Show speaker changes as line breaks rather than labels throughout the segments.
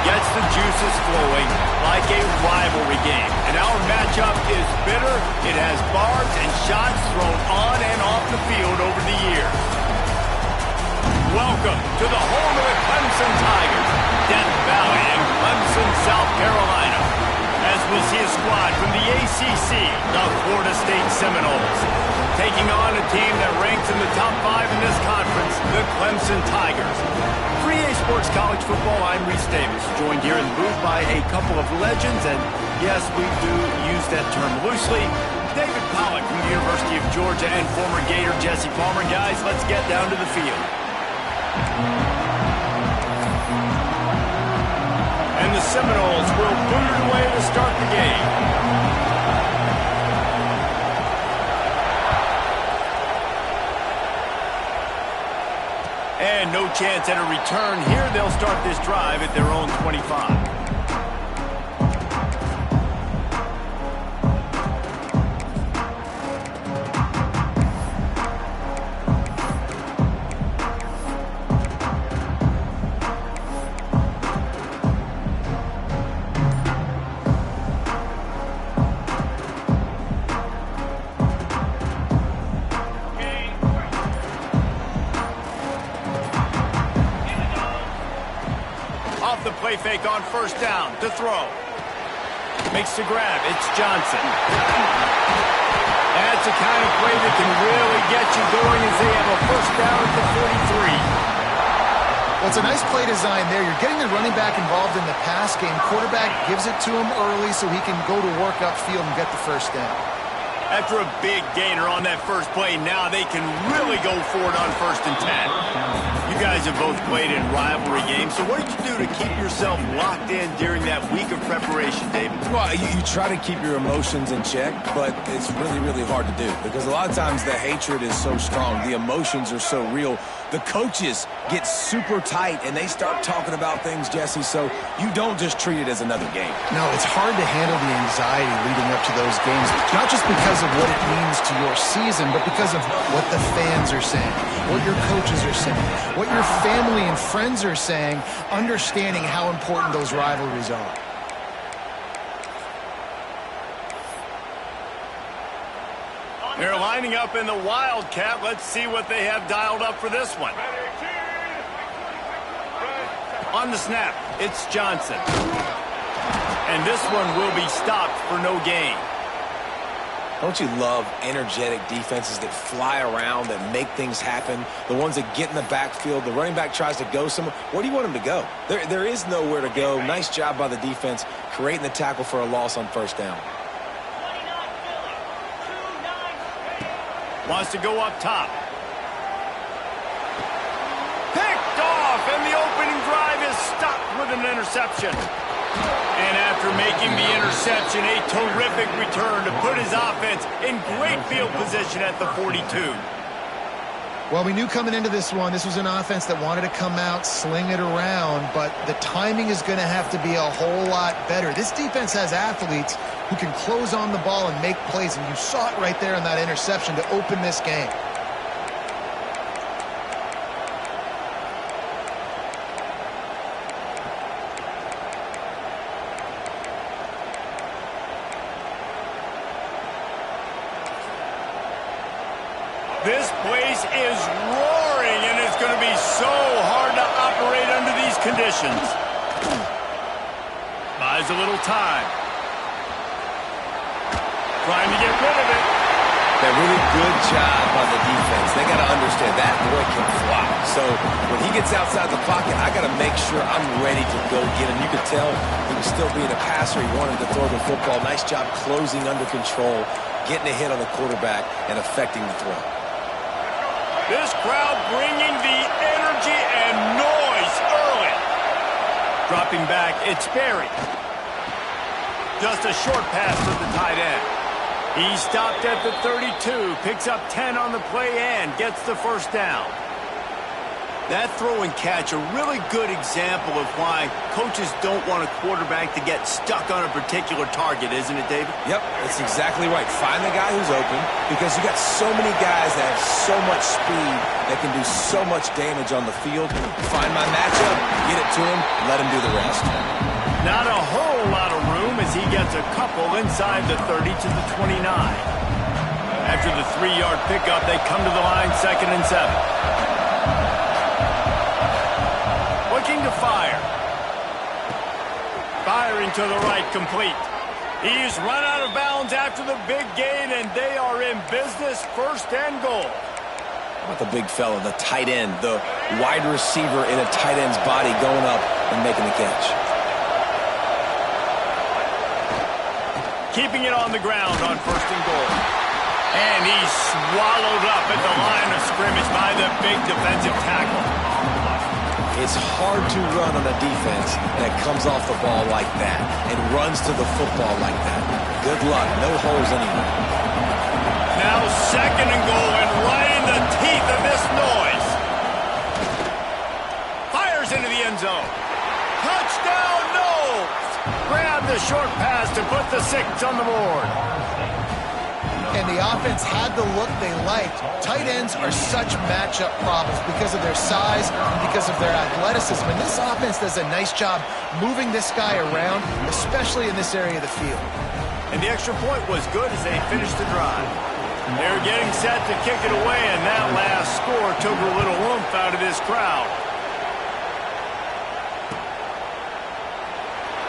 gets the juices flowing like a rivalry game. And our matchup is bitter. It has barbs and shots thrown on and off the field over the years. Welcome to the home of the Clemson Tigers, Death Valley in Clemson, South Carolina. As we see a squad from the ACC, the Florida State Seminoles, taking on a team that ranks in the top 5 in this conference, the Clemson Tigers. For EA Sports College Football, I'm Reese Davis, joined here in the booth by a couple of legends, and yes, we do use that term loosely. David Pollack from the University of Georgia and former Gator Jesse Palmer. Guys, let's get down to the field. And the Seminoles will boot it away to start the game. And no chance at a return here. They'll start this drive at their own 25. Play fake on first down to throw. Makes the grab. It's Johnson. That's the kind of play that can really get you going as they have a first down at the 43.
Well, it's a nice play design there. You're getting the running back involved in the pass game. Quarterback gives it to him early so he can go to work upfield and get the first down.
After a big gainer on that first play, now they can really go for it on 1st and 10. You guys have both played in rivalry games, so what did you do to keep yourself locked in during that week of preparation, David?
Well, you try to keep your emotions in check, but it's really, really hard to do because a lot of times the hatred is so strong. The emotions are so real. The coaches get super tight, and they start talking about things, Jesse, so you don't just treat it as another game.
No, it's hard to handle the anxiety leading up to those games, not just because of what it means to your season, but because of what the fans are saying, what your coaches are saying, what your family and friends are saying, understanding how important those rivalries are.
They're lining up in the Wildcat. Let's see what they have dialed up for this one. On the snap, it's Johnson. And this one will be stopped for no gain.
Don't you love energetic defenses that fly around, that make things happen? The ones that get in the backfield, the running back tries to go somewhere. Where do you want him to go? There is nowhere to go. Nice job by the defense, creating the tackle for a loss on first down.
Wants to go up top. Picked off, and the opening drive is stopped with an interception. And after making the interception, a terrific return to put his offense in great field position at the 42.
Well, we knew coming into this one, this was an offense that wanted to come out, sling it around, but the timing is going to have to be a whole lot better. This defense has athletes who can close on the ball and make plays, and you saw it right there in that interception to open this game.
This place is roaring, and it's going to be so hard to operate under these conditions. Buys a little time. Trying to get rid of it.
That really good job on the defense. They got to understand that boy can fly. So when he gets outside the pocket, I got to make sure I'm ready to go get him. You could tell he was still being a passer. He wanted to throw the football. Nice job closing under control, getting a hit on the quarterback, and affecting the throw.
This crowd bringing the energy and noise early. Dropping back, it's Berry. Just a short pass to the tight end. He stopped at the 32, picks up 10 on the play and gets the first down. That throw and catch, a really good example of why coaches don't want a quarterback to get stuck on a particular target, isn't it, David?
Yep, that's exactly right. Find the guy who's open, because you got so many guys that have so much speed that can do so much damage on the field. Find my matchup, get it to him, let him do the rest.
Not a whole lot of room as he gets a couple inside the 30 to the 29. After the 3-yard pickup, they come to the line, 2nd and 7. Looking to fire. Firing to the right, complete. He's run out of bounds after the big gain, and they are in business, 1st and goal.
How about the big fella, the tight end, the wide receiver in a tight end's body going up and making the catch.
Keeping it on the ground on 1st and goal. And he's swallowed up at the line of scrimmage by the big defensive tackle.
It's hard to run on a defense that comes off the ball like that and runs to the football like that. Good luck. No holes anywhere.
Now 2nd and goal, and right in the teeth of this noise. Fires into the end zone. Touchdown, Knowles! Grab the short pass to put the 6 on the board.
And the offense had the look they liked. Tight ends are such matchup problems because of their size and because of their athleticism. And this offense does a nice job moving this guy around, especially in this area of the field.
And the extra point was good as they finished the drive. They're getting set to kick it away, and that last score took a little oomph out of this crowd.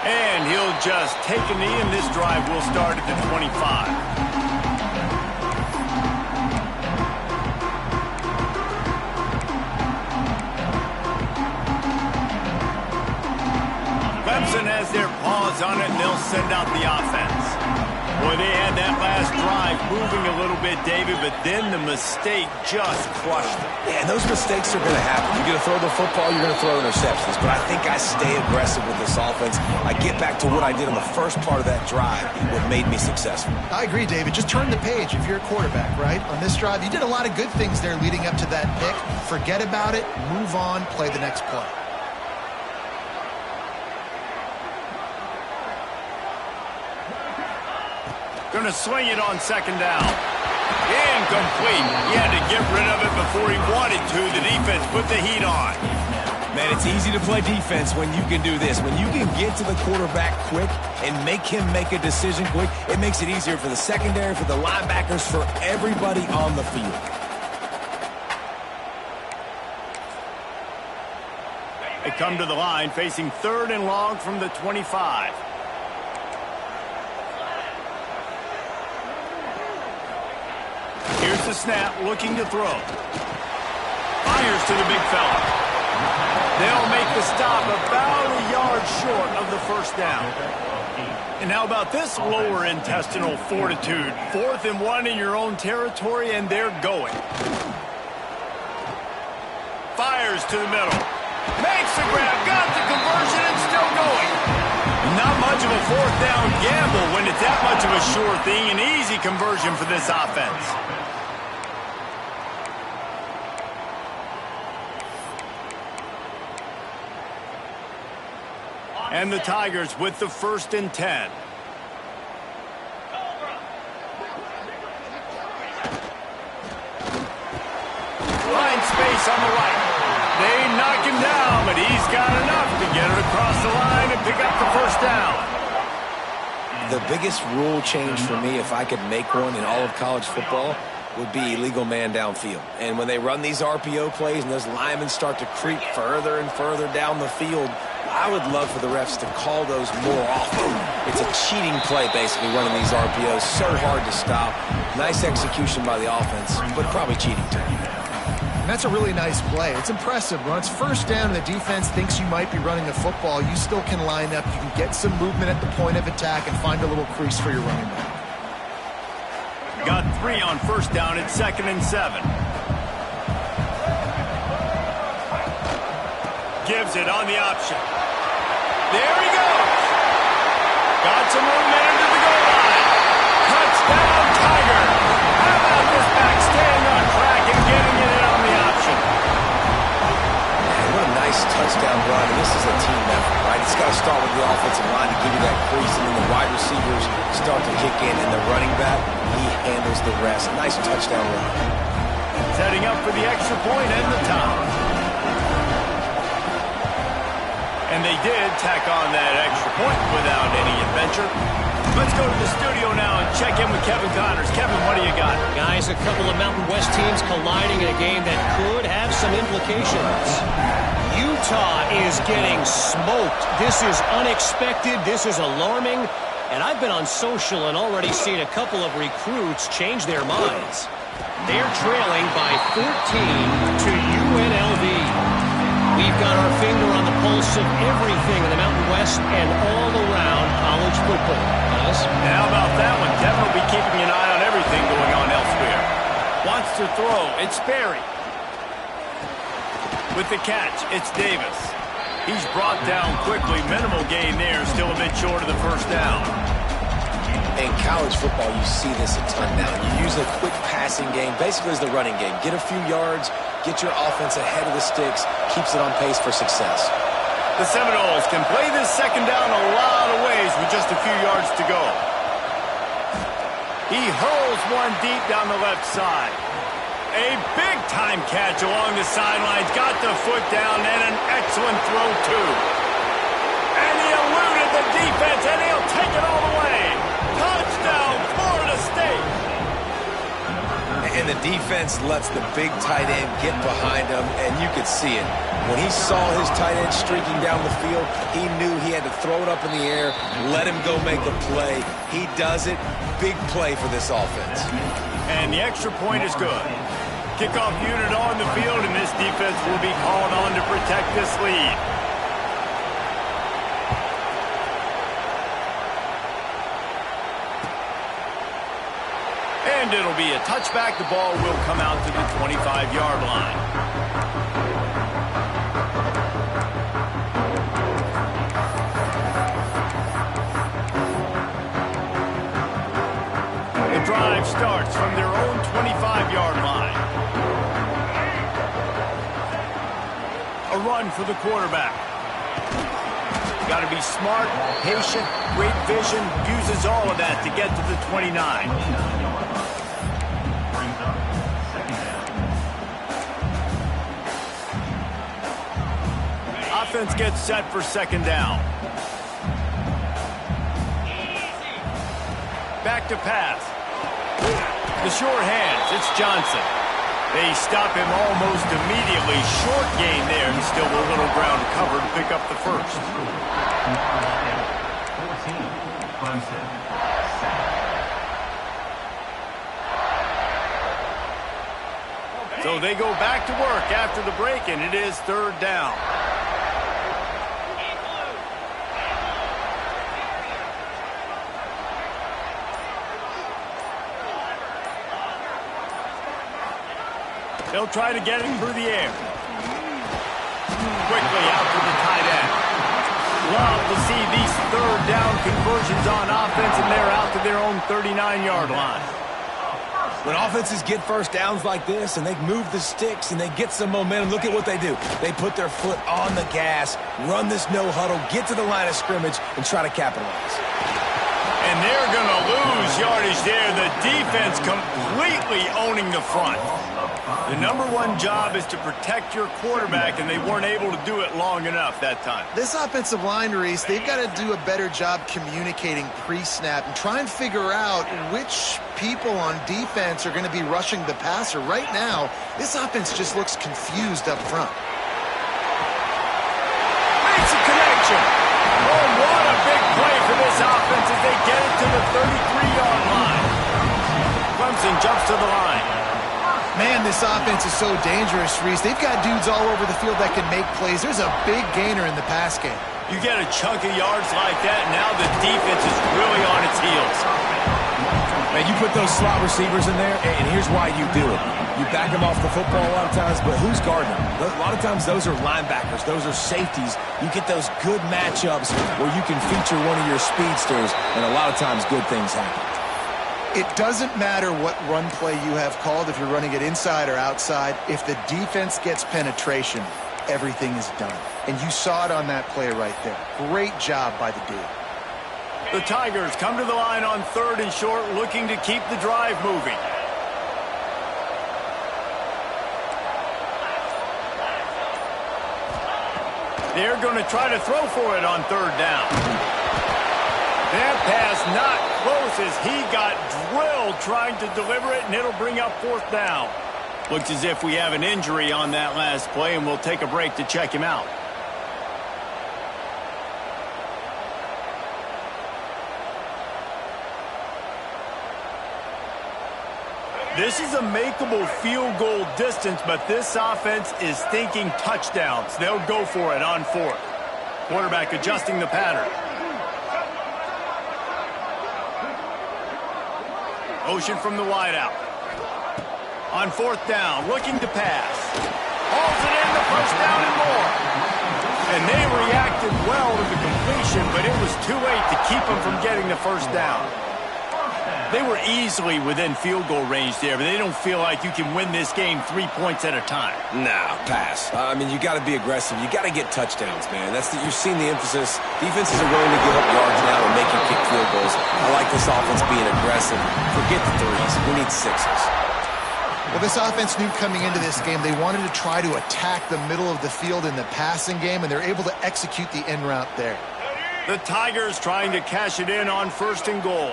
And he'll just take a knee, and this drive will start at the 25. Clemson has their paws on it, and they'll send out the offense. Boy, they had that last drive moving a little bit, David, but then the mistake just crushed them.
Yeah, and those mistakes are going to happen. You're going to throw the football, you're going to throw interceptions. But I think I stay aggressive with this offense. I get back to what I did on the first part of that drive, what made me successful.
I agree, David. Just turn the page if you're a quarterback, right? On this drive, you did a lot of good things there leading up to that pick. Forget about it, move on, play the next play.
Going to swing it on 2nd down. Incomplete. He had to get rid of it before he wanted to. The defense put the heat on.
Man, it's easy to play defense when you can do this. When you can get to the quarterback quick and make him make a decision quick, it makes it easier for the secondary, for the linebackers, for everybody on the field.
They come to the line facing 3rd and long from the 25. Here's the snap, looking to throw. Fires to the big fella. They'll make the stop about a yard short of the 1st down. And how about this lower intestinal fortitude? 4th and 1 in your own territory, and they're going. Fires to the middle. Makes the grab, got the conversion, and still going. Not much of a 4th down gamble when it's that much of a sure thing. An easy conversion for this offense. And the Tigers with the 1st and 10. Line space on the right. They knock him down, but he's got enough to get it across the line and pick up the 1st down.
The biggest rule change for me, if I could make one in all of college football, would be illegal man downfield. And when they run these RPO plays and those linemen start to creep further and further down the field, I would love for the refs to call those more often. It's a cheating play, basically, running these RPOs. So hard to stop. Nice execution by the offense, but probably cheating too.
And that's a really nice play. It's impressive. When it's 1st down and the defense thinks you might be running the football, you still can line up. You can get some movement at the point of attack and find a little crease for your running back.
Got 3 on 1st down at 2nd and 7. Gives it on the option. There he goes. Got some movement into the goal line. Touchdown, Tiger. How about this back staying on track and getting it in on the option?
touchdown run, and this is a team effort, right? It's got to start with the offensive line to give you that crease, and then the wide receivers start to kick in, and the running back, he handles the rest. A nice touchdown run.
Setting up for the extra point and the top. And they did tack on that extra point without any adventure. Let's go to the studio now and check in with Kevin Connors. Kevin, what do you got?
Guys, a couple of Mountain West teams colliding in a game that could have some implications. Utah is getting smoked. This is unexpected. This is alarming. And I've been on social and already seen a couple of recruits change their minds. They're trailing by 14 to UNLV. We've got our finger on the pulse of everything in the Mountain West and all around college football. Guys?
And how about that one? Kevin will be keeping an eye on everything going on elsewhere. Wants to throw. It's Berry. With the catch, it's Davis. He's brought down quickly. Minimal gain there. Still a bit short of the first down.
In college football, you see this a ton now. You use a quick passing game, basically as the running game. Get a few yards, get your offense ahead of the sticks, keeps it on pace for success.
The Seminoles can play this second down a lot of ways with just a few yards to go. He hurls one deep down the left side. A big-time catch along the sidelines. Got the foot down and an excellent throw, too. And he eluded the defense, and he'll take it all the way. Touchdown, Florida State.
And the defense lets the big tight end get behind him, and you could see it. When he saw his tight end streaking down the field, he knew he had to throw it up in the air, let him go make a play. He does it. Big play for this offense.
And the extra point is good. Kickoff unit on the field, and this defense will be called on to protect this lead. And it'll be a touchback. The ball will come out to the 25-yard line. The drive starts from their own 25-yard line. A run for the quarterback. Got to be smart, patient, great vision, uses all of that to get to the 29. Offense gets set for second down. Back to pass. The short hands, it's Johnson. They stop him almost immediately. Short gain there, and still a little ground covered to pick up the first. So they go back to work after the break, and it is third down. They'll try to get him through the air. Quickly out to the tight end. Love to see these third down conversions on offense, and they're out to their own 39-yard line.
When offenses get first downs like this and they move the sticks and they get some momentum, look at what they do. They put their foot on the gas, run this no huddle, get to the line of scrimmage, and try to capitalize.
And they're going to lose yardage there. The defense completely owning the front. The number one job is to protect your quarterback, and they weren't able to do it long enough that time.
This offensive line, Reese, they've got to do a better job communicating pre-snap and try and figure out which people on defense are going to be rushing the passer. Right now, this offense just looks confused up front.
Makes a connection. Oh, what a big play for this offense as they get it to the 33-yard line. Clemson jumps to the line.
Man, this offense is so dangerous, Reese. They've got dudes all over the field that can make plays. There's a big gainer in the pass game.
You get a chunk of yards like that, now the defense is really on its heels.
Man, you put those slot receivers in there, and here's why you do it. You back them off the football a lot of times, but who's guarding them? A lot of times those are linebackers. Those are safeties. You get those good matchups where you can feature one of your speedsters, and a lot of times good things happen.
It doesn't matter what run play you have called, if you're running it inside or outside. If the defense gets penetration, everything is done. And you saw it on that play right there. Great job by the D.
The Tigers come to the line on 3rd and short, looking to keep the drive moving. They're going to try to throw for it on 3rd down. That pass not close as he got drilled trying to deliver it, and it'll bring up 4th down. Looks as if we have an injury on that last play, and we'll take a break to check him out. This is a makeable field goal distance, but this offense is thinking touchdowns. They'll go for it on 4th. Quarterback adjusting the pattern. Motion from the wideout. On 4th down, looking to pass. Hauls it in, the first down and more. And they reacted well to the completion, but it was too late to keep them from getting the first down. They were easily within field goal range there, but they don't feel like you can win this game 3 points at a time.
Nah, pass. I mean, you got to be aggressive. You got to get touchdowns, man. You've seen the emphasis. Defenses are willing to give up yards now and make you kick field goals. I like this offense being aggressive. Forget the 3s. We need 6s.
Well, this offense knew coming into this game they wanted to try to attack the middle of the field in the passing game, and they're able to execute the in route there.
The Tigers trying to cash it in on 1st and goal.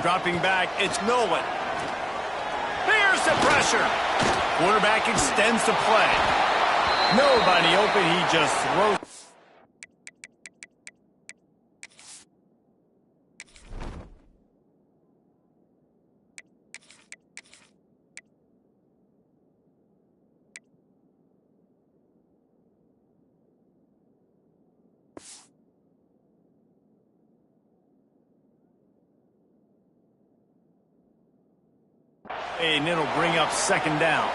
Dropping back, it's Nolan. There's the pressure. Quarterback extends the play. Nobody open, he just throws. And it'll bring up 2nd down.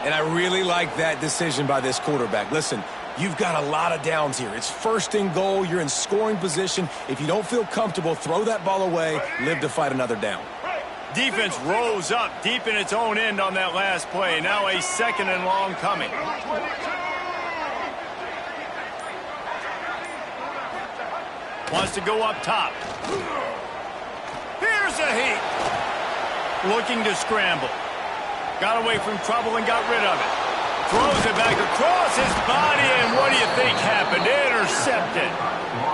And I really like that decision by this quarterback. Listen, you've got a lot of downs here. It's 1st and goal. You're in scoring position. If you don't feel comfortable, throw that ball away. Live to fight another down.
Defense rose up deep in its own end on that last play. Now a 2nd and long coming. Wants to go up top. Here's a heat. Looking to scramble. Got away from trouble and got rid of it. Throws it back across his body, and what do you think happened? Intercepted.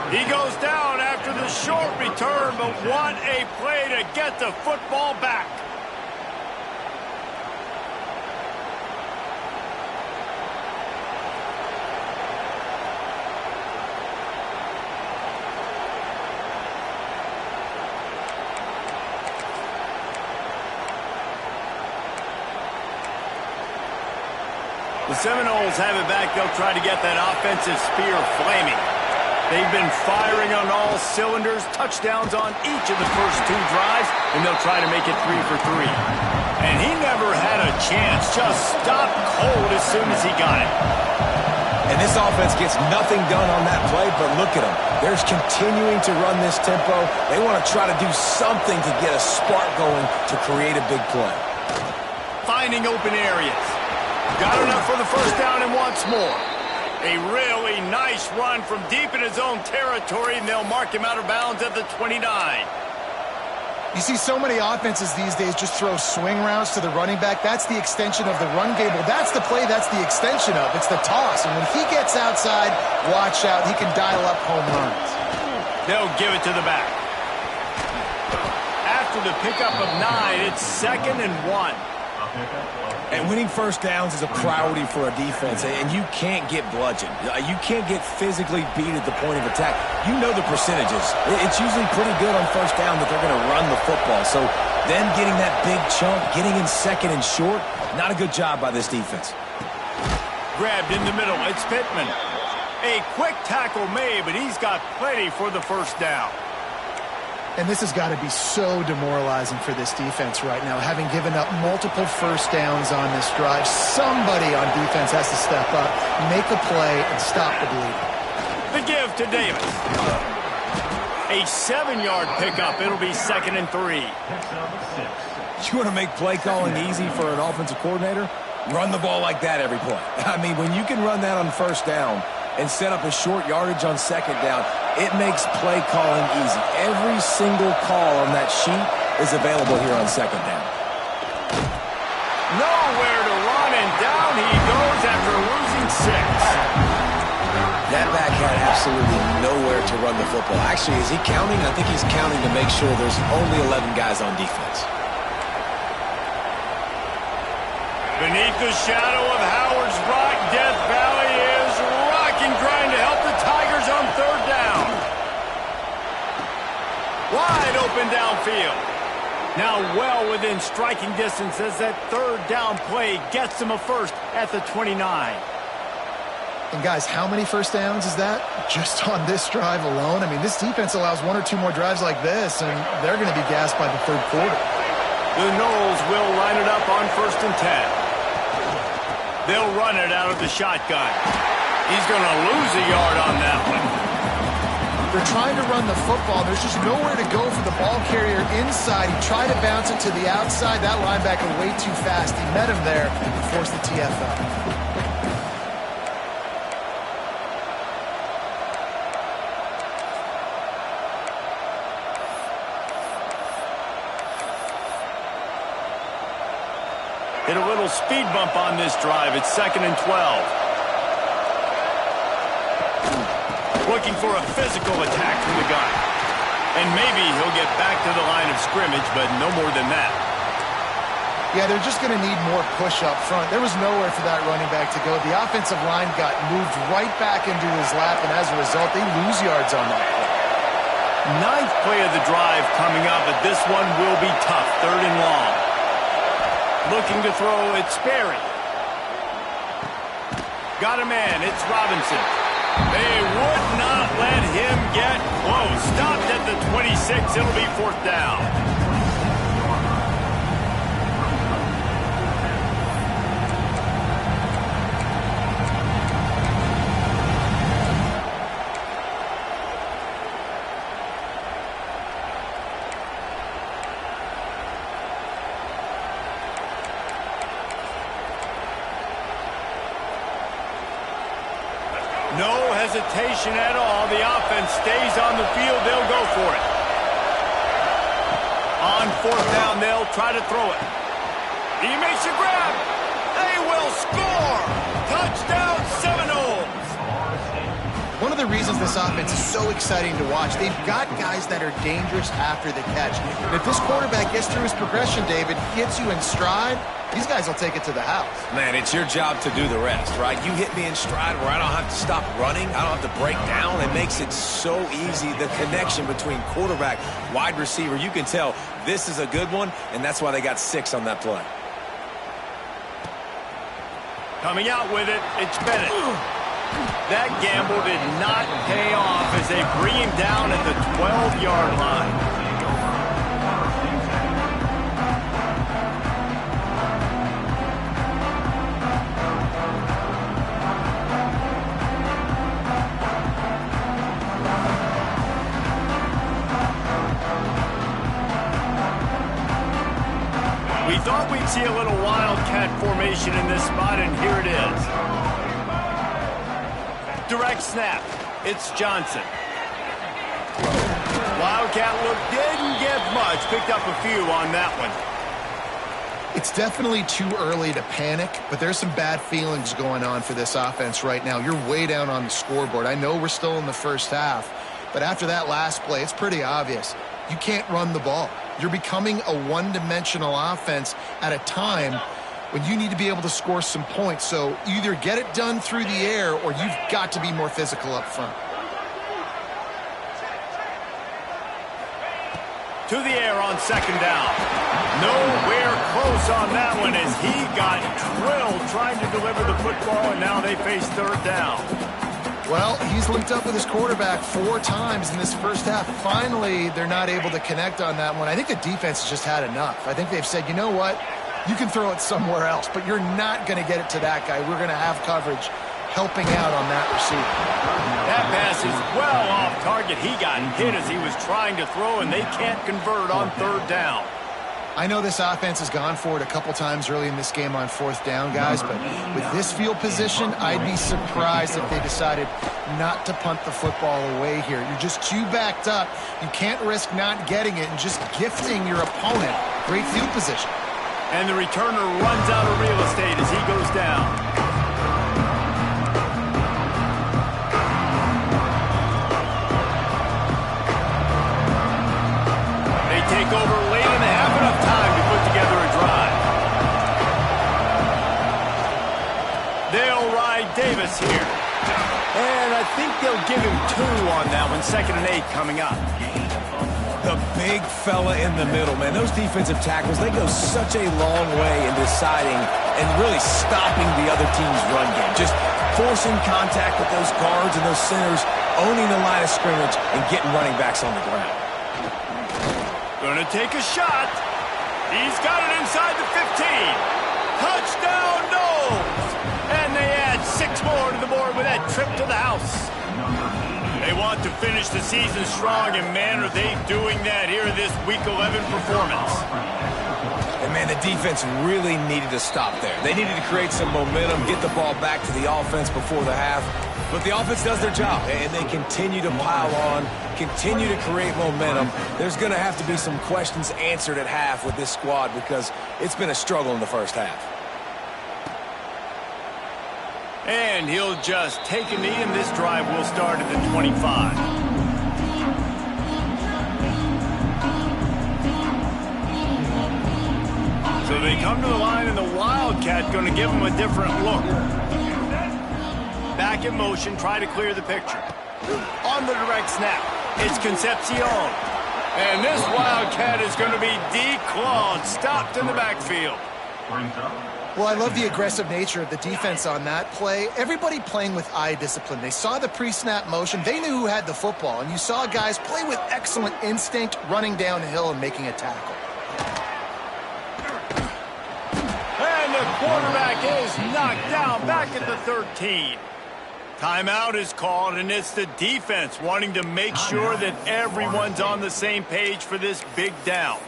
He goes down after the short return, but what a play to get the football back. The Seminoles have it back. They'll try to get that offensive spear flaming. They've been firing on all cylinders, touchdowns on each of the first 2 drives, and they'll try to make it 3 for 3. And he never had a chance, just stopped cold as soon as he got it.
And this offense gets nothing done on that play, but look at them. They're continuing to run this tempo. They want to try to do something to get a spark going to create a big play.
Finding open areas. Got enough for the first down and wants more. A really nice run from deep in his own territory, and they'll mark him out of bounds at the 29.
You see so many offenses these days just throw swing routes to the running back. That's the extension of the run game. Well, that's the play that's the extension of. It's the toss. And when he gets outside, watch out. He can dial up home runs.
They'll give it to the back. After the pickup of 9, it's 2nd and 1.
And winning first downs is a priority for a defense, and you can't get bludgeoned. You can't get physically beat at the point of attack. You know the percentages. It's usually pretty good on first down that they're going to run the football. So them getting that big chunk, getting in 2nd and short, not a good job by this defense.
Grabbed in the middle. It's Pittman. A quick tackle made, but he's got plenty for the first down.
And this has got to be so demoralizing for this defense right now, having given up multiple first downs on this drive. Somebody on defense has to step up, make a play, and stop the bleeding.
The give to Davis. A 7-yard pickup. It'll be 2nd and 3.
You want to make play calling easy for an offensive coordinator? Run the ball like that every play. I mean, when you can run that on first down and set up a short yardage on second down, it makes play calling easy. Every single call on that sheet is available here on second down.
Nowhere to run, and down he goes after losing 6.
That back had absolutely nowhere to run the football. Actually, is he counting? I think he's counting to make sure there's only 11 guys on defense.
Beneath the shadow of Howard's Rock, Death Valley is rocking, trying to help the Tigers on third down. Wide open downfield. Now well within striking distance as that third down play gets them a first at the 29.
And guys, how many first downs is that just on this drive alone? I mean, this defense allows 1 or 2 more drives like this, and they're going to be gassed by the third quarter.
The Noles will line it up on 1st and 10. They'll run it out of the shotgun. He's going to lose a yard on that one.
They're trying to run the football. There's just nowhere to go for the ball carrier inside. He tried to bounce it to the outside. That linebacker way too fast. He met him there and forced the TFL.
Hit a little speed bump on this drive. It's 2nd and 12. Looking for a physical attack from the gun. And maybe he'll get back to the line of scrimmage, but no more than that.
Yeah, they're just going to need more push up front. There was nowhere for that running back to go. The offensive line got moved right back into his lap, and as a result, they lose yards on that play.
9th play of the drive coming up, but this one will be tough. 3rd and long. Looking to throw, it's Sperry. Got a man, it's Robinson. They would not let him get close. Stopped at the 26. It'll be 4th down. No hesitation at all. The offense stays on the field. They'll go for it. On 4th down, they'll try to throw it. He makes a grab. They will score. Touchdown, Seminoles.
One of the reasons this offense is so exciting to watch, they've got guys that are dangerous after the catch. And if this quarterback gets through his progression, David, gets you in stride, these guys will take it to the house.
Man, it's your job to do the rest, right? You hit me in stride where I don't have to stop running. I don't have to break down. It makes it so easy. The connection between quarterback, wide receiver, you can tell this is a good one, and that's why they got 6 on that play.
Coming out with it, it's Bennett. That gamble did not pay off as they bring him down at the 12-yard line. We thought we'd see a little wildcat formation in this spot, and here it is. Direct snap. It's Johnson. Wildcat look didn't get much. Picked up a few on that one.
It's definitely too early to panic, but there's some bad feelings going on for this offense right now. You're way down on the scoreboard. I know we're still in the first half, but after that last play, it's pretty obvious. You can't run the ball. You're becoming a one-dimensional offense at a time when you need to be able to score some points. So either get it done through the air or you've got to be more physical up front.
To the air on 2nd down. Nowhere close on that one as he got drilled trying to deliver the football, and now they face 3rd down.
Well, he's linked up with his quarterback 4 times in this first half. Finally, they're not able to connect on that one. I think the defense has just had enough. I think they've said, you know what? You can throw it somewhere else, but you're not going to get it to that guy. We're going to have coverage helping out on that receiver.
That pass is well off target. He got hit as he was trying to throw, and they can't convert on 3rd down.
I know this offense has gone for it a couple times early in this game on 4th down, guys, but with this field position, I'd be surprised if they decided not to punt the football away here. You're just too backed up. You can't risk not getting it and just gifting your opponent great field position.
And the returner runs out of real estate as he goes down. They take over late in the half, enough time to put together a drive. They'll ride Davis here. And I think they'll give him 2 on that one. 2nd and 8 coming up.
The big fella in the middle, man. Those defensive tackles, they go such a long way in deciding and really stopping the other team's run game. Just forcing contact with those guards and those centers, owning the line of scrimmage, and getting running backs on the ground.
Gonna take a shot. He's got it inside the 15. Touchdown, Knowles! And they add 6 more to the board with that trip to the house. They want to finish the season strong, and man, are they doing that here in this Week 11 performance.
And man, the defense really needed to stop there. They needed to create some momentum, get the ball back to the offense before the half. But the offense does their job, and they continue to pile on, continue to create momentum. There's going to have to be some questions answered at half with this squad because it's been a struggle in the first half.
And he'll just take a knee, and this drive will start at the 25. So they come to the line, and the Wildcat going to give them a different look. Back in motion, try to clear the picture. On the direct snap, it's Concepcion. And this Wildcat is going to be declawed, stopped in the backfield.
Well, I love the aggressive nature of the defense on that play. Everybody playing with eye discipline. They saw the pre-snap motion. They knew who had the football. And you saw guys play with excellent instinct, running downhill and making a tackle.
And the quarterback is knocked down back at the 13. Timeout is called, and it's the defense wanting to make sure that everyone's on the same page for this big down.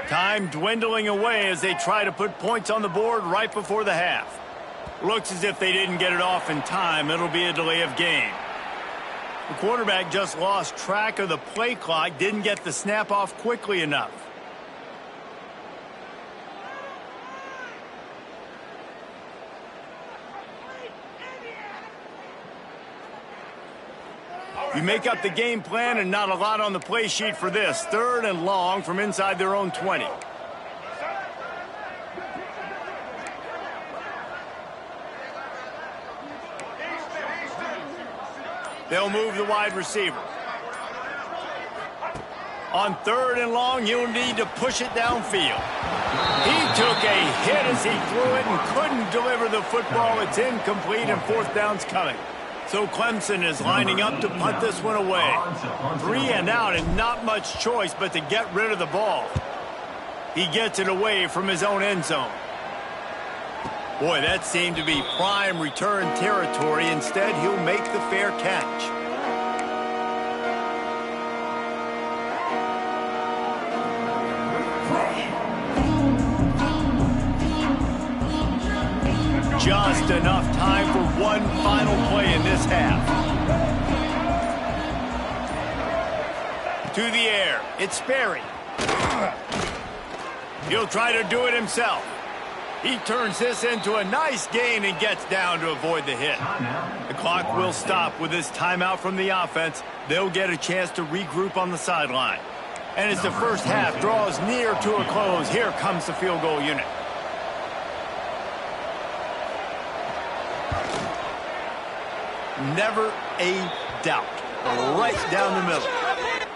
Time dwindling away as they try to put points on the board right before the half. Looks as if they didn't get it off in time. It'll be a delay of game. The quarterback just lost track of the play clock, didn't get the snap off quickly enough. You make up the game plan and not a lot on the play sheet for this. 3rd and long from inside their own 20. They'll move the wide receiver. On 3rd and long, you'll need to push it downfield. He took a hit as he threw it and couldn't deliver the football. It's incomplete, and 4th down's coming. So Clemson is lining up to punt this one away. 3 and out, and not much choice but to get rid of the ball. He gets it away from his own end zone. Boy, that seemed to be prime return territory. Instead, he'll make the fair catch. Just enough time for one final play in this half. To the air, it's Sperry. He'll try to do it himself. He turns this into a nice gain and gets down to avoid the hit. The clock will stop with this timeout from the offense. They'll get a chance to regroup on the sideline. And as the first half draws near to a close, here comes the field goal unit. Never a doubt. Right down the middle.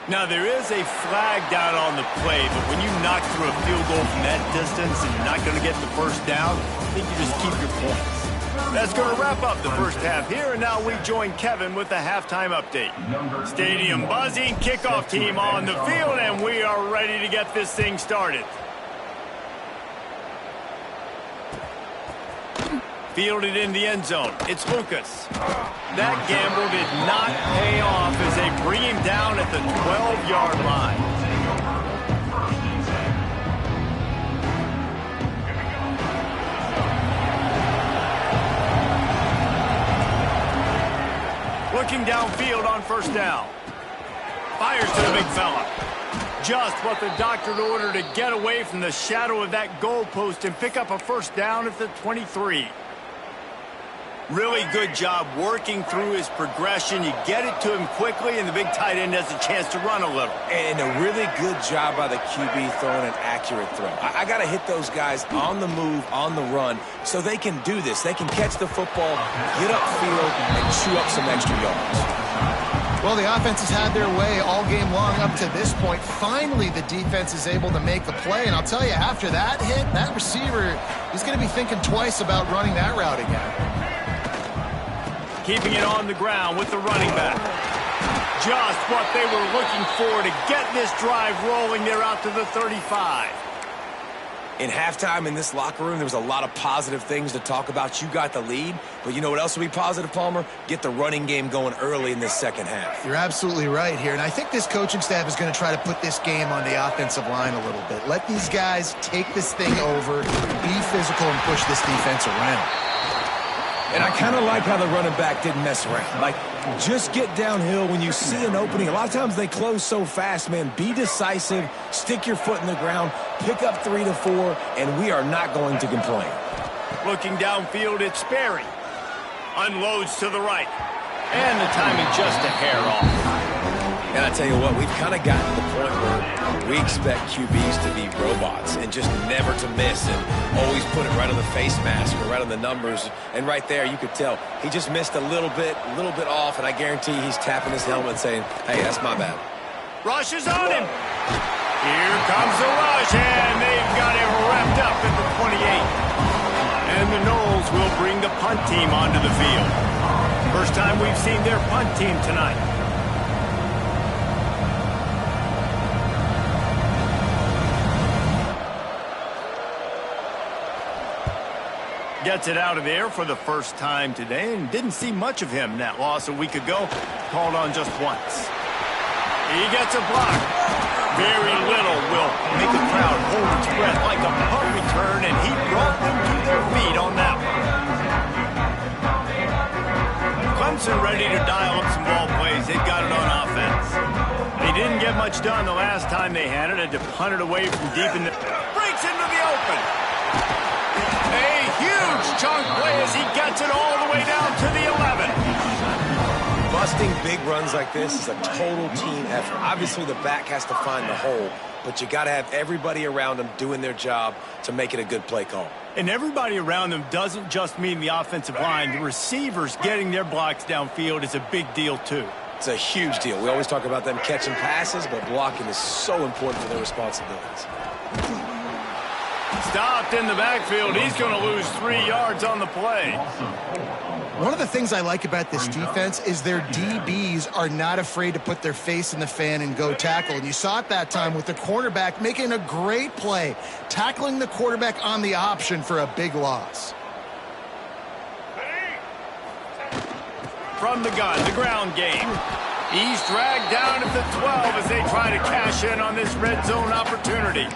Now, there is a flag down on the play, but when you knock through a field goal from that distance and you're not going to get the first down, I think you just keep your points. That's going to wrap up the first half here, and now we join Kevin with the halftime update. Stadium buzzing, kickoff team on the field, and we are ready to get this thing started. Fielded in the end zone. It's Lucas. That gamble did not pay off as they bring him down at the 12-yard line. Looking downfield on first down. Fires to the big fella. Just what the doctor ordered to get away from the shadow of that goalpost and pick up a first down at the 23. Really good job working through his progression. You get it to him quickly, and the big tight end has a chance to run a little.
And a really good job by the QB throwing an accurate throw. I got to hit those guys on the move, on the run, so they can do this. They can catch the football, get upfield, and chew up some extra yards.
Well, the offense has had their way all game long up to this point. Finally, the defense is able to make the play. And I'll tell you, after that hit, that receiver is going to be thinking twice about running that route again.
Keeping it on the ground with the running back. Just what they were looking for to get this drive rolling. They're out to the 35.
In halftime in this locker room, there was a lot of positive things to talk about. You got the lead, but you know what else will be positive, Palmer? Get the running game going early in this second half.
You're absolutely right here, and I think this coaching staff is going to try to put this game on the offensive line a little bit. Let these guys take this thing over, be physical, and push this defense around.
And I kind of like how the running back didn't mess around. Like, just get downhill when you see an opening. A lot of times they close so fast, man. Be decisive, stick your foot in the ground, pick up 3 to 4, and we are not going to complain.
Looking downfield, it's Sperry. Unloads to the right. And the timing just a hair off.
And I tell you what, we've kind of gotten to the point where we expect QBs to be robots and just never to miss and always put it right on the face mask or right on the numbers. And right there, you could tell he just missed a little bit off, and I guarantee he's tapping his helmet saying, hey, that's my bad.
Rush is on him. Here comes the rush, and they've got it wrapped up at the 28. And the Noles will bring the punt team onto the field. First time we've seen their punt team tonight. Gets it out of there for the first time today, and didn't see much of him in that loss a week ago. Called on just once. He gets a block. Very little will make the crowd hold its breath like a punt return, and he brought them to their feet on that one. Clemson ready to dial up some ball plays. They've got it on offense. They didn't get much done the last time they had it. Had to punt it away from deep in the... Breaks into the open. A huge chunk play as he gets it all the way down to the 11.
Busting big runs like this is a total team effort. Obviously, the back has to find the hole, but you got to have everybody around them doing their job to make it a good play call.
And everybody around them doesn't just mean the offensive line. The receivers getting their blocks downfield is a big deal, too.
It's a huge deal. We always talk about them catching passes, but blocking is so important for their responsibilities.
Stopped in the backfield. He's going to lose 3 yards on the play.
One of the things I like about this defense is their DBs are not afraid to put their face in the fan and go tackle. And you saw it that time with the cornerback making a great play, tackling the quarterback on the option for a big loss.
From the gun, the ground game. He's dragged down at the 12 as they try to cash in on this red zone opportunity.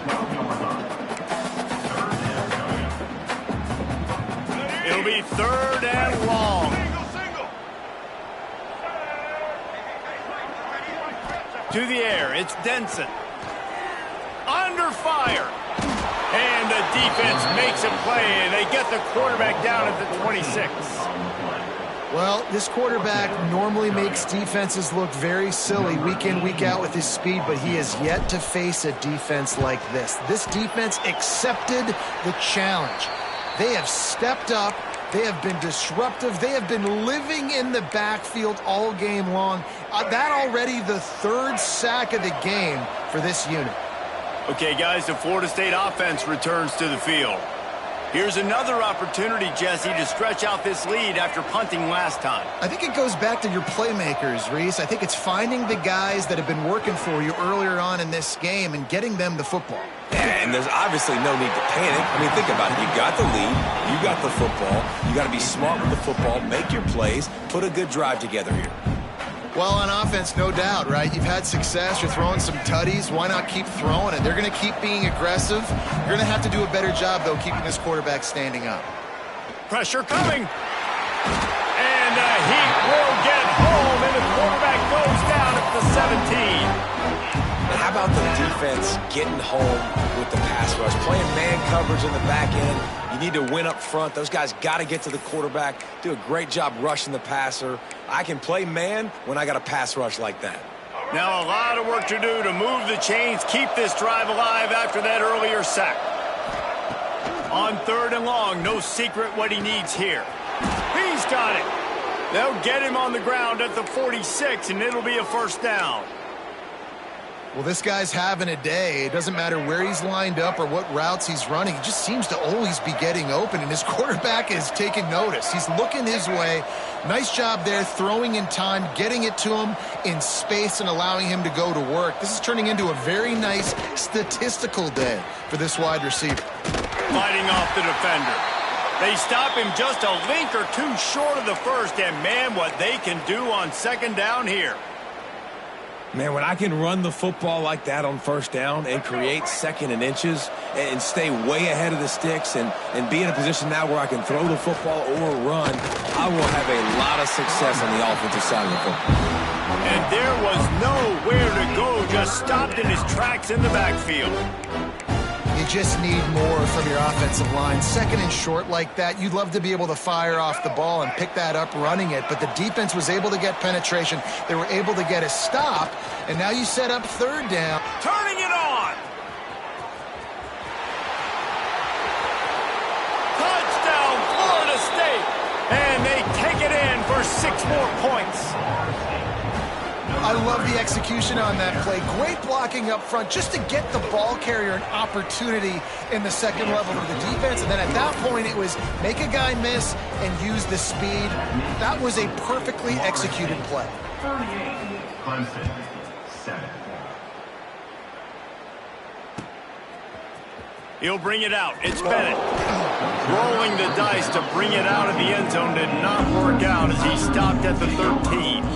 It'll be 3rd and long. To the air, it's Denson. Under fire. And the defense makes a play, and they get the quarterback down at the 26.
Well, this quarterback normally makes defenses look very silly week in, week out with his speed, but he has yet to face a defense like this. This defense accepted the challenge. They have stepped up, They have been disruptive. They have been living in the backfield all game long. That already the third sack of the game for this unit.
Okay, guys, the Florida State offense returns to the field. Here's another opportunity, Jesse, to stretch out this lead after punting last time.
I think it goes back to your playmakers, Reese. I think it's finding the guys that have been working for you earlier on in this game and getting them the football.
Yeah, and there's obviously no need to panic. I mean, think about it. You got the lead. You got the football. You got to be smart with the football, make your plays, put a good drive together here.
Well, on offense, no doubt, right? You've had success. You're throwing some tutties. Why not keep throwing it? They're going to keep being aggressive. You're going to have to do a better job, though, keeping this quarterback standing up.
Pressure coming. And he will get home, and the quarterback goes down at the 17.
How about the defense getting home with the pass rush? Playing man coverage in the back end. You need to win up front. Those guys got to get to the quarterback. Do a great job rushing the passer. I can play man when I got a pass rush like that.
Now a lot of work to do to move the chains, keep this drive alive after that earlier sack. On 3rd and long, no secret what he needs here. He's got it. They'll get him on the ground at the 46, and it'll be a first down.
Well, this guy's having a day. It doesn't matter where he's lined up or what routes he's running. He just seems to always be getting open, and his quarterback is taking notice. He's looking his way. Nice job there, throwing in time, getting it to him in space and allowing him to go to work. This is turning into a very nice statistical day for this wide receiver.
Fighting off the defender. They stop him just a link or two short of the first, and man, what they can do on 2nd down here.
Man, when I can run the football like that on 1st down and create 2nd and inches and stay way ahead of the sticks and be in a position now where I can throw the football or run, I will have a lot of success on the offensive side of the football.
And there was nowhere to go, just stopped in his tracks in the backfield.
You just need more from your offensive line. 2nd and short like that, you'd love to be able to fire off the ball and pick that up running it, but the defense was able to get penetration. They were able to get a stop, and now you set up 3rd down.
Turning it on. Touchdown, Florida State. And they take it in for 6 more points.
I love the execution on that play. Great blocking up front just to get the ball carrier an opportunity in the 2nd level of the defense. And then at that point, it was make a guy miss and use the speed. That was a perfectly executed play.
38, Clemson, 7.
He'll bring it out. It's Bennett. Rolling the dice to bring it out of the end zone did not work out as he stopped at the 13.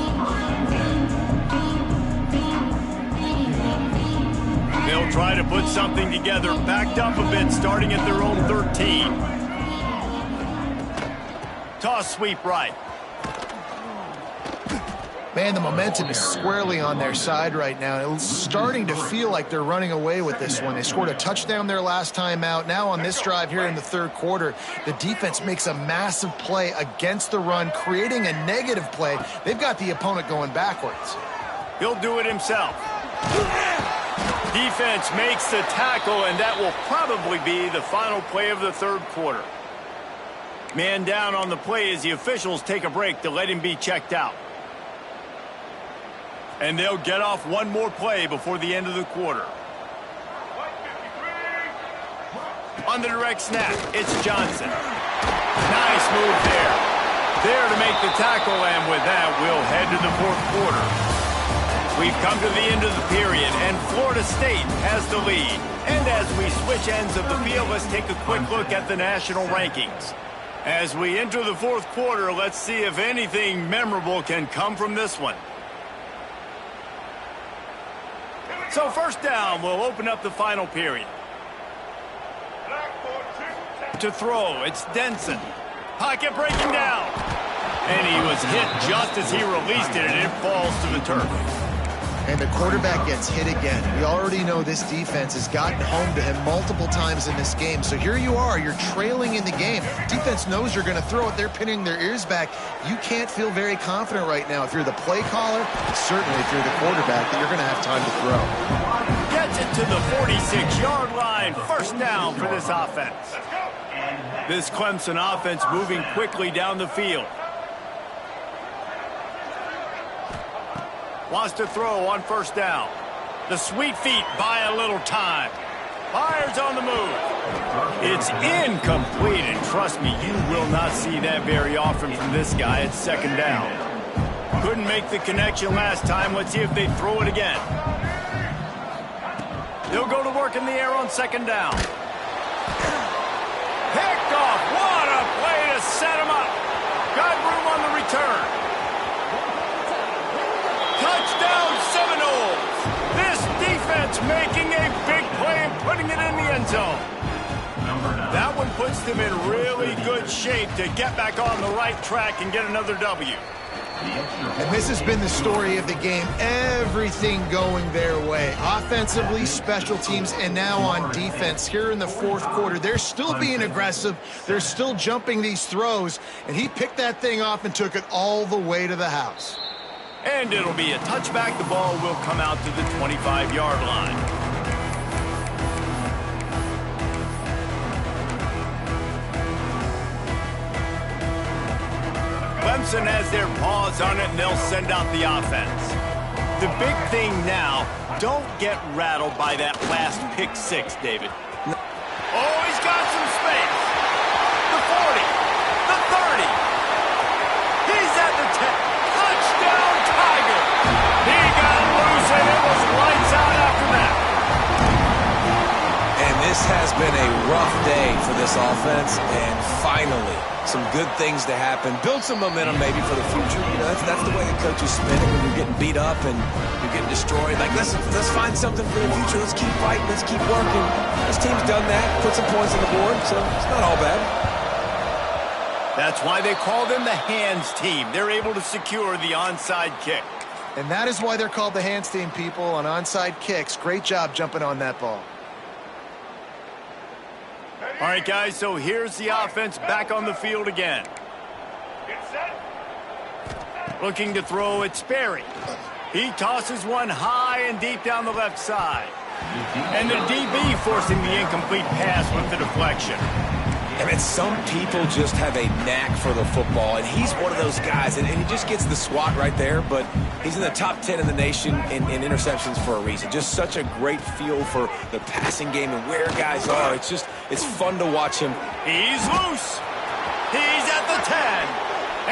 They'll try to put something together, backed up a bit, starting at their own 13. Toss sweep right.
Man, the momentum is squarely on their side right now. It's starting to feel like they're running away with this one. They scored a touchdown their last time out. Now on this drive here in the 3rd quarter, the defense makes a massive play against the run, creating a negative play. They've got the opponent going backwards.
He'll do it himself. Defense makes the tackle, and that will probably be the final play of the 3rd quarter. Man down on the play as the officials take a break to let him be checked out. And they'll get off one more play before the end of the quarter. On the direct snap, it's Johnson. Nice move there. There to make the tackle, and with that, we'll head to the 4th quarter. We've come to the end of the period, and Florida State has the lead. And as we switch ends of the field, let's take a quick look at the national rankings. As we enter the 4th quarter, let's see if anything memorable can come from this one. So 1st down, we'll open up the final period. To throw, it's Denson. Pocket breaking down. And he was hit just as he released it, and it falls to the turf.
And the quarterback gets hit again. We already know this defense has gotten home to him multiple times in this game. So here you are, you're trailing in the game. Defense knows you're going to throw it. They're pinning their ears back. You can't feel very confident right now if you're the play caller, certainly if you're the quarterback, that you're going to have time to throw.
Gets it to the 46-yard line. 1st down for this offense. This Clemson offense moving quickly down the field. Wants to throw on first down. The sweet feet buy a little time. Fires on the move. It's incomplete, and trust me, you will not see that very often from this guy at second down. Couldn't make the connection last time. Let's see if they throw it again. They'll go to work in the air on second down. Picked off. What a play to set him up. Got room on the return. Touchdown Seminoles. This defense making a big play and putting it in the end zone. That one puts them in really good shape to get back on the right track and get another W.
And this has been the story of the game. Everything going their way. Offensively, special teams, and now on defense here in the fourth quarter. They're still being aggressive. They're still jumping these throws. And he picked that thing off and took it all the way to the house.
And it'll be a touchback. The ball will come out to the 25-yard line. Clemson has their paws on it, and they'll send out the offense. The big thing now, don't get rattled by that last pick six, David. Oh, he's got some space. The 40, the 30. He's at the 10. Touchdown, Tiger. He got loose, and it was lights out after that.
And this has been a rough day for this offense, and finally, some good things to happen. Build some momentum maybe for the future. You know, that's the way the coaches spin it when you're getting beat up and you're getting destroyed. Like, let's find something for the future. Let's keep fighting. Let's keep working. This team's done that. Put some points on the board, so it's not all bad.
That's why they call them the hands team. They're able to secure the onside kick.
And that is why they're called the hands team, people, on onside kicks. Great job jumping on that ball.
All right, guys, so here's the offense back on the field again. Looking to throw, it's Sperry. He tosses one high and deep down the left side. And the DB forcing the incomplete pass with the deflection.
I mean, some people just have a knack for the football, and he's one of those guys, and he just gets the swat right there, but he's in the top 10 in the nation in interceptions for a reason. Just such a great feel for the passing game and where guys are. It's fun to watch him.
He's loose. He's at the 10,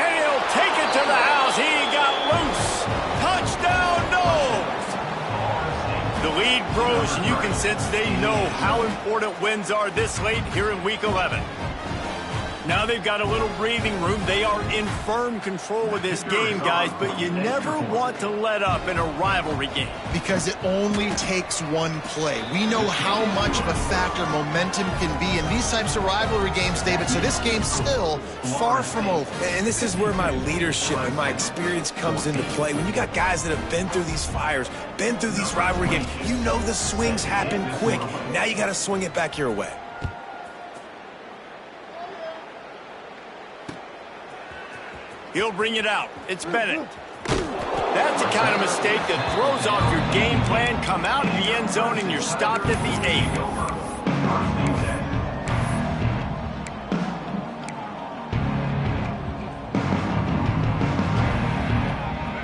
and he'll take it to the house. He got loose. Touchdown, Knowles. The lead grows, and you can sense they know how important wins are this late here in Week 11. Now they've got a little breathing room. They are in firm control of this game, guys, but you never want to let up in a rivalry game.
Because it only takes one play. We know how much of a factor momentum can be in these types of rivalry games, David, so this game's still far from over.
And this is where my leadership and my experience comes into play. When you got guys that have been through these fires, been through these rivalry games, you know the swings happen quick. Now you got to swing it back your way.
He'll bring it out. It's Bennett. That's the kind of mistake that throws off your game plan. Come out of the end zone and you're stopped at the 8.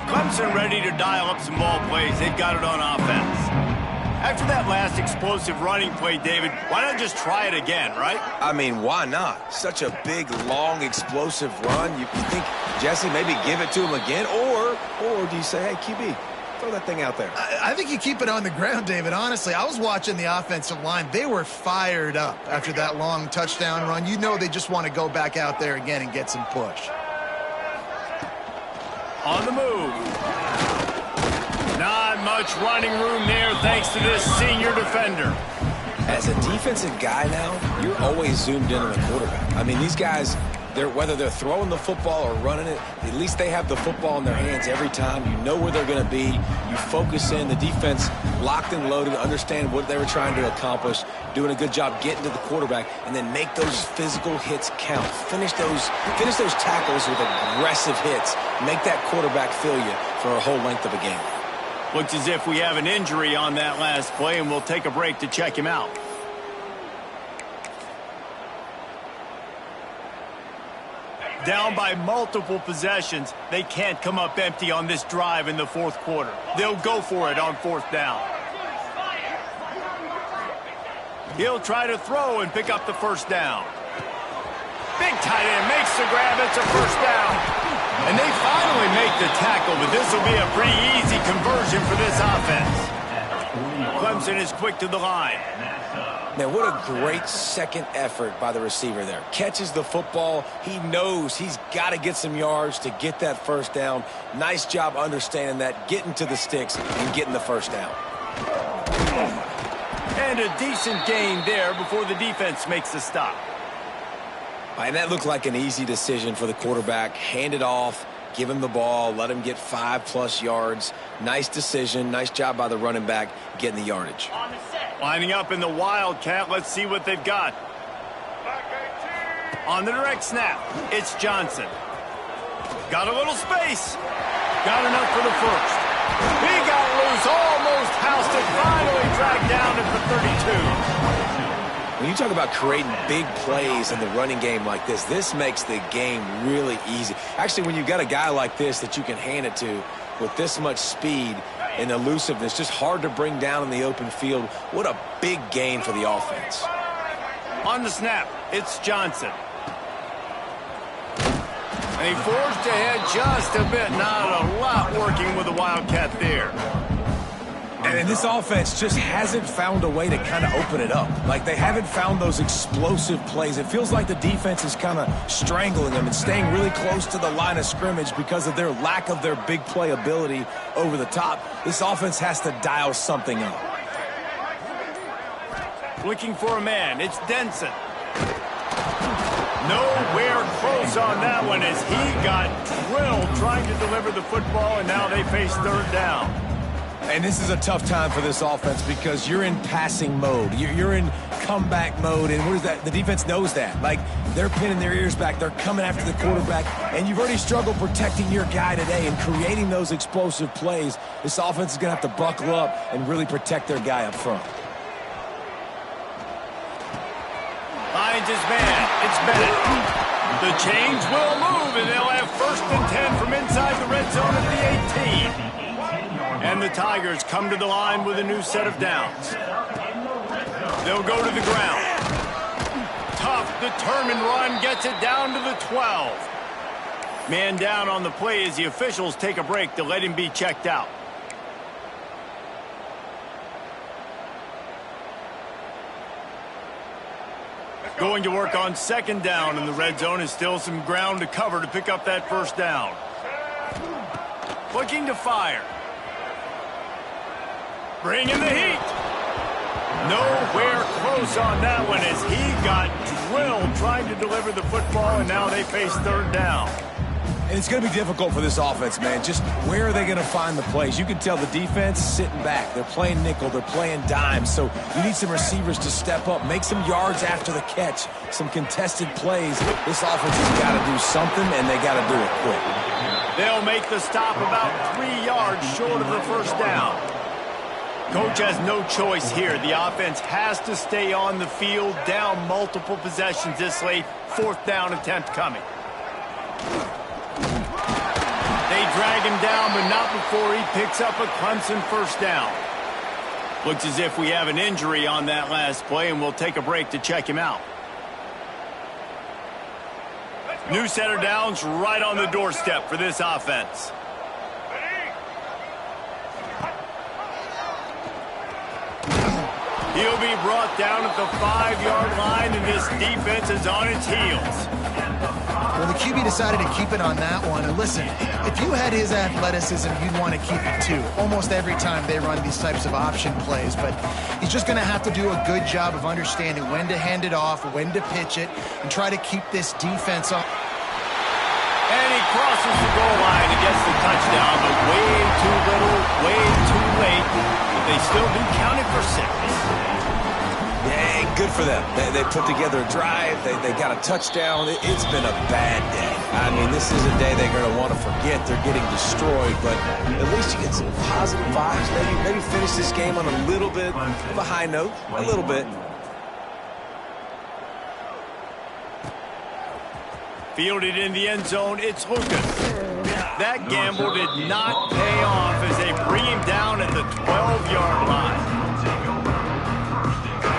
Clemson ready to dial up some ball plays. They've got it on offense. After that last explosive running play, David, why not just try it again, right?
I mean, why not? Such a big, long, explosive run. You think, Jesse, maybe give it to him again? Or do you say, hey, QB, throw that thing out there?
I think you keep it on the ground, David. Honestly, I was watching the offensive line. They were fired up after that long touchdown run. You know they just want to go back out there again and get some push.
On the move. Not much running room there thanks to this senior defender.
As a defensive guy now, you're always zoomed in on the quarterback. I mean, these guys, whether they're throwing the football or running it, at least they have the football in their hands every time. You know where they're going to be. You focus in. The defense locked and loaded, understand what they were trying to accomplish, doing a good job getting to the quarterback, and then make those physical hits count. Finish those tackles with aggressive hits. Make that quarterback feel you for a whole length of a game.
Looks as if we have an injury on that last play, and we'll take a break to check him out. Down by multiple possessions, they can't come up empty on this drive in the fourth quarter. They'll go for it on fourth down. He'll try to throw and pick up the first down. Big tight end makes the grab. It's a first down. And they finally make the tackle, but this will be a pretty easy conversion for this offense. Clemson is quick to the line.
Man, what a great second effort by the receiver there. Catches the football. He knows he's got to get some yards to get that first down. Nice job understanding that, getting to the sticks and getting the first down.
And a decent gain there before the defense makes the stop.
And that looked like an easy decision for the quarterback. Hand it off, give him the ball, let him get 5+ yards. Nice decision. Nice job by the running back getting the yardage.
Lining up in the Wildcat. Let's see what they've got. On the direct snap, it's Johnson. Got a little space. Got enough for the first. He got loose, almost housed it, finally dragged down at the 32.
When you talk about creating big plays in the running game like this, this makes the game really easy. Actually, when you've got a guy like this that you can hand it to with this much speed and elusiveness, just hard to bring down in the open field, what a big gain for the offense.
On the snap, it's Johnson. And he forged ahead just a bit. Not a lot working with the Wildcat there.
And this offense just hasn't found a way to kind of open it up. Like, they haven't found those explosive plays. It feels like the defense is kind of strangling them and staying really close to the line of scrimmage because of their lack of their big play ability over the top. This offense has to dial something up.
Looking for a man. It's Denson. Nowhere close on that one as he got drilled trying to deliver the football, and now they face third down.
And this is a tough time for this offense because you're in passing mode. You're in comeback mode, and what is that? The defense knows that. Like, they're pinning their ears back. They're coming after the quarterback, and you've already struggled protecting your guy today and creating those explosive plays. This offense is going to have to buckle up and really protect their guy up front.
Finds his man. It's Bennett. The chains will move, and they'll have 1st and 10 from inside the red zone at the 18. And the Tigers come to the line with a new set of downs. They'll go to the ground. Tough, determined run gets it down to the 12. Man down on the play as the officials take a break to let him be checked out. Going to work on 2nd down in the red zone is still some ground to cover to pick up that 1st down. Looking to fire. Bring in the heat. Nowhere close on that one as he got drilled trying to deliver the football, and now they face 3rd down.
And it's going to be difficult for this offense, man. Just where are they going to find the plays? You can tell the defense sitting back. They're playing nickel. They're playing dime. So you need some receivers to step up, make some yards after the catch, some contested plays. This offense has got to do something, and they got to do it quick.
They'll make the stop about 3 yards short of the 1st down. Coach has no choice here. The offense has to stay on the field, down multiple possessions this late. 4th down attempt coming. They drag him down, but not before he picks up a Clemson 1st down. Looks as if we have an injury on that last play, and we'll take a break to check him out. New set of downs right on the doorstep for this offense. He'll be brought down at the 5-yard line, and this defense is on its heels.
Well, the QB decided to keep it on that one. And listen, if you had his athleticism, you'd want to keep it too. Almost every time they run these types of option plays. But he's just going to have to do a good job of understanding when to hand it off, when to pitch it, and try to keep this defense on.
And he crosses the goal line and gets the touchdown, but way too little, way too late. But they still do count it for 6.
Yeah, good for them. They put together a drive. They got a touchdown. It's been a bad day. I mean, this is a day they're going to want to forget. They're getting destroyed, but at least you get some positive vibes. Maybe finish this game on a little bit of a high note, a little bit.
Fielded in the end zone, it's Lucas. That gamble did not pay off as they bring him down at the 12-yard line.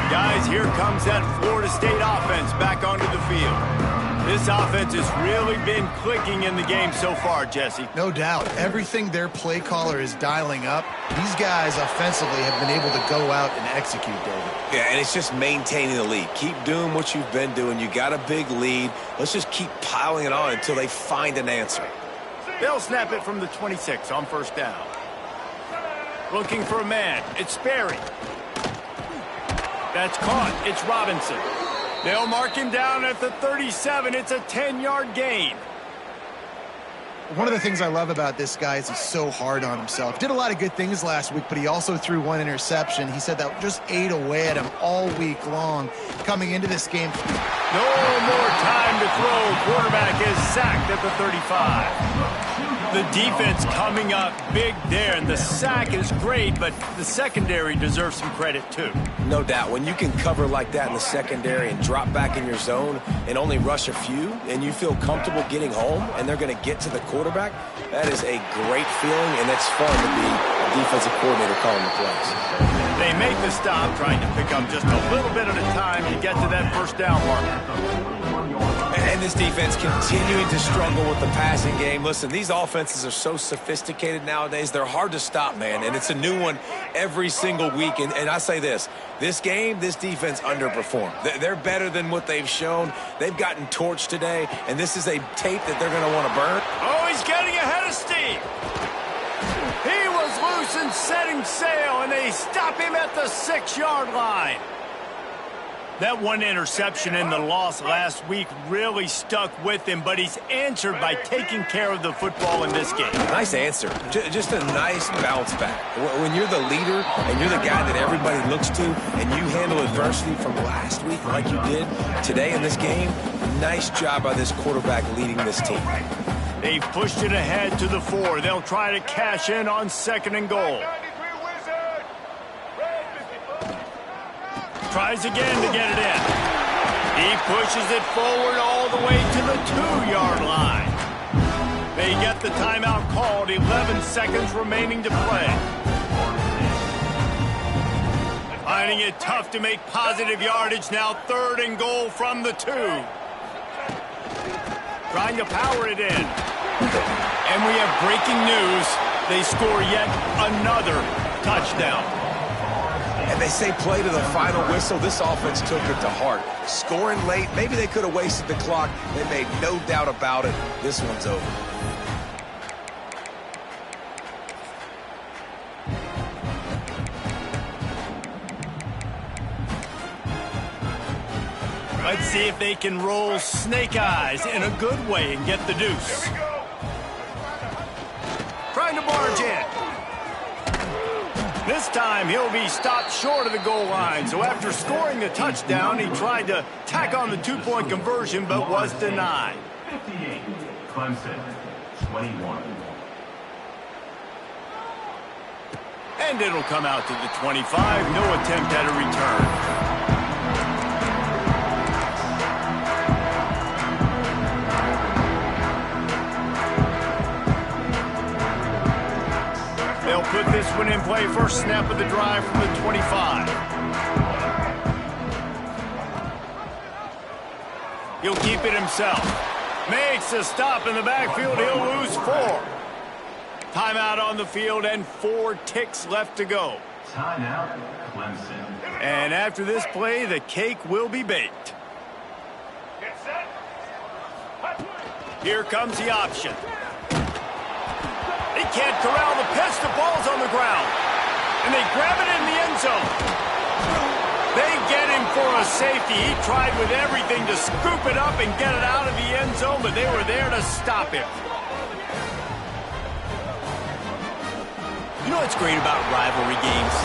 Guys, here comes that Florida State offense back onto the field. This offense has really been clicking in the game so far, Jesse.
No doubt. Everything their play caller is dialing up, these guys offensively have been able to go out and execute, David.
Yeah, and it's just maintaining the lead. Keep doing what you've been doing. You got a big lead. Let's just keep piling it on until they find an answer.
They'll snap it from the 26 on first down. Looking for a man. It's Sperry. That's caught. It's Robinson. They'll mark him down at the 37. It's a 10-yard gain.
One of the things I love about this guy is he's so hard on himself. Did a lot of good things last week, but he also threw one interception. He said that just ate away at him all week long. Coming into this game,
no more time to throw. Quarterback is sacked at the 35. The defense coming up big there, and the sack is great, but the secondary deserves some credit too.
No doubt. When you can cover like that in the secondary and drop back in your zone and only rush a few, and you feel comfortable getting home, and they're going to get to the quarterback, that is a great feeling, and it's fun to be a defensive coordinator calling the plays.
They make the stop, trying to pick up just a little bit at a time to get to that first down marker.
And this defense continuing to struggle with the passing game. Listen, these offenses are so sophisticated nowadays. They're hard to stop, man, and it's a new one every single week. And I say this game, this defense underperformed. They're better than what they've shown. They've gotten torched today, and this is a tape that they're going to want to burn.
Oh, he's getting ahead of steam. He was loose and setting sail, and they stop him at the 6-yard line. That one interception and the loss last week really stuck with him, but he's answered by taking care of the football in this game.
Nice answer. Just a nice bounce back. When you're the leader and you're the guy that everybody looks to and you handle adversity from last week like you did today in this game, nice job by this quarterback leading this team.
They've pushed it ahead to the 4. They'll try to cash in on 2nd and goal. Tries again to get it in. He pushes it forward all the way to the 2-yard line. They get the timeout called. 11 seconds remaining to play. Finding it tough to make positive yardage now. 3rd and goal from the 2. Trying to power it in. And we have breaking news. They score yet another touchdown.
And they say play to the final whistle. This offense took it to heart. Scoring late, maybe they could have wasted the clock. They made no doubt about it. This one's over.
Let's see if they can roll snake eyes in a good way and get the deuce. Trying to barge in. This time, he'll be stopped short of the goal line. So after scoring the touchdown, he tried to tack on the 2-point conversion, but was denied.
58, Clemson, 21.
And it'll come out to the 25. No attempt at a return. They'll put this one in play. First snap of the drive from the 25. He'll keep it himself. Makes a stop in the backfield. He'll lose 4. Timeout on the field and 4 ticks left to go.
Timeout, Clemson.
And after this play, the cake will be baked. Here comes the option. They can't corral the pitch. The ball's on the ground. And they grab it in the end zone. They get him for a safety. He tried with everything to scoop it up and get it out of the end zone, but they were there to stop him. You know what's great about rivalry games?